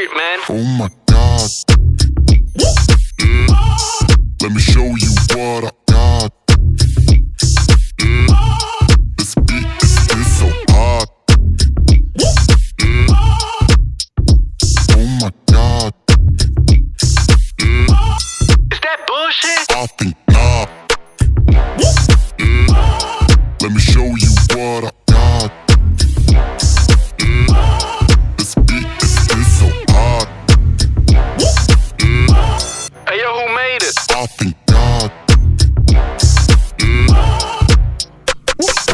shit, man. Oh my God. Let me show you what I got. This beat is so hot. Oh my God. Is that bullshit? I think not. Let me show you what I got. This beat is so hot. Hey, yo, who made it? I think God.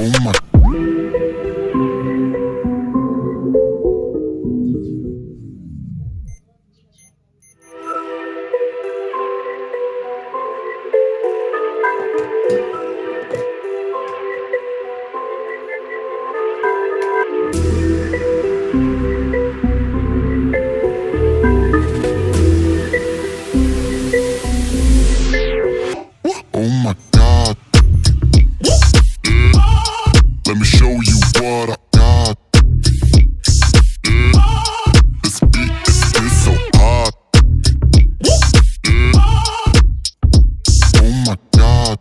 Oh my. Oh my God. Let me show you what I got. This beat is so hot. Oh my God.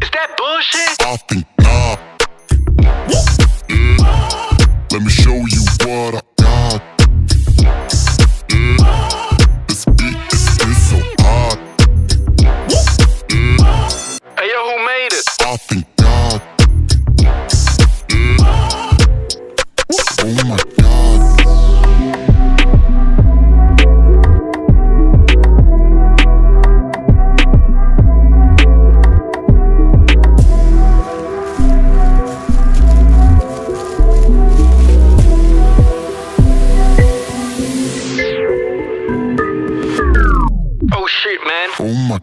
Is that bullshit? I think not. Let me show you what I got. This beat is so hot. Hey, yo, who made it? I think God. Oh my God. Oh shit, man. Oh my